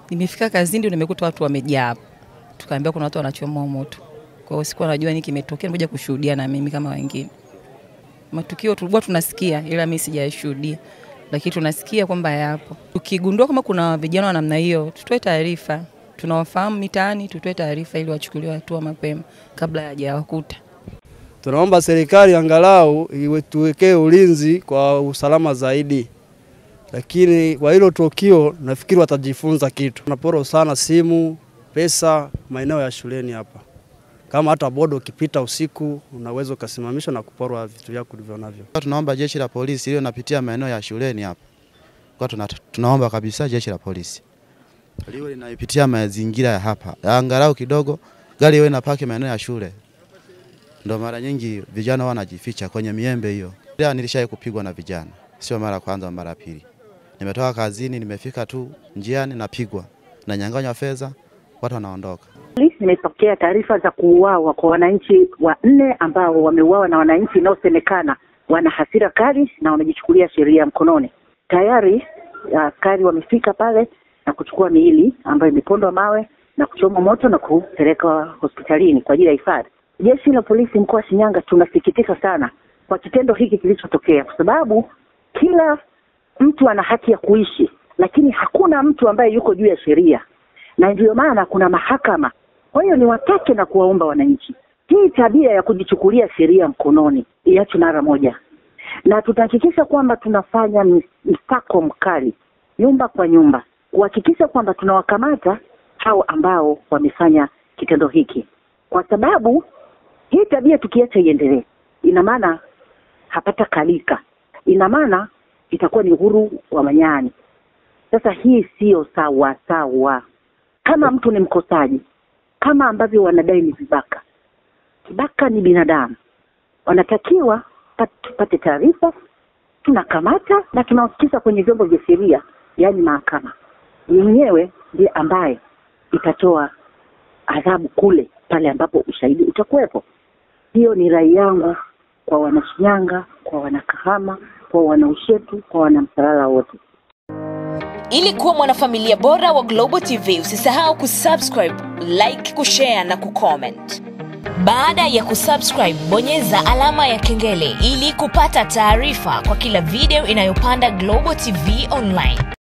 Nimefika kazini ndio nimekuta watu wamejaa hapo. Tukaambia kuna watu wanachoma moto. Kwa hiyo sikuwa najua nini kimetokea, ngoja kushuhudia na mimi kama wengine. Matukio tulikuwa tunasikia ila mimi sijashuhudia. Lakini tunasikia kwamba yapo. Tukigundua kama kuna vijana wa namna hiyo, tutoe taarifa. Tunawafahamu mitaani, tutoe taarifa ili wachukuliwe hatua mapema kabla hajawakuta. Tunaomba serikali angalau tuwekee ulinzi kwa usalama zaidi. Lakini kwa hilo tukio nafikiri watajifunza kitu. Tunaporo sana simu, pesa, maeneo ya shuleni hapa. Kama hata bodo ukipita usiku unaweza kusimamisha na kuporwa vitu vyako ulivyonavyo. Tunaomba jeshi la polisi ile napitia maeneo ya shuleni hapa. Kwa tunaomba kabisa jeshi la polisi liwe linaipitia mazingira ya hapa. Angalau kidogo gari iwe inapaki maeneo ya shule. Ndio mara nyingi vijana wanajificha kwenye miembe hiyo. Leo nilishaye kupigwa na vijana. Sio mara kwanza mara pili. Nimetoka kazini, nimefika tu njiani napigwa. Na nyang'anywa fedha, watu wanaondoka. Nimepokea taarifa za kuuawa kwa wananchi 4 ambao wameuawa na wananchi inaosemekana wana hasira kali na wamejichukulia sheria mkononi. Tayari askari wamefika pale na kuchukua miili ambayo imepondwa mawe na kuchoma moto na kupeleka hospitalini kwa ajili ya hifadhi. Jeshi la polisi mkoa wa Shinyanga tunasikitika sana kwa kitendo hiki kilichotokea, kwa sababu kila mtu ana haki ya kuishi, lakini hakuna mtu ambaye yuko juu ya sheria. Na ndio maana kuna mahakama. Kwa hiyo niwatake na kuwaomba wananchi, hii tabia ya kujichukulia sheria mkononi iache mara moja. Na tutahakikisha kwamba tunafanya msako mkali nyumba kwa nyumba kuhakikisha kwamba tunawakamata hao ambao wamefanya kitendo hiki. Kwa sababu hii tabia tukiacha iendelee, ina maana hapata kalika. Ina maana itakuwa ni uhuru wa manyani. Sasa hii sio sawa. Kama mtu ni mkosaji, kama ambavyo wanadai ni vibaka. Kibaka ni binadamu. Wanatakiwa tupate taarifa, tunakamata na tunawafikisha kwenye vyombo vya sheria, yani mahakama. Yenyewe ndiye ambaye itatoa adhabu kule pale ambapo ushahidi utakuwepo. Hiyo ni rai yangu kwa Wanashinyanga, kwa Wanakahama, kwa Wanaushetu, kwa Wanamsalala wote. Ili kuwa mwanafamilia bora wa Global TV, usisahau kusubscribe, like, kushare na kucomment. Baada ya kusubscribe, bonyeza alama ya kengele ili kupata taarifa kwa kila video inayopanda Global TV Online.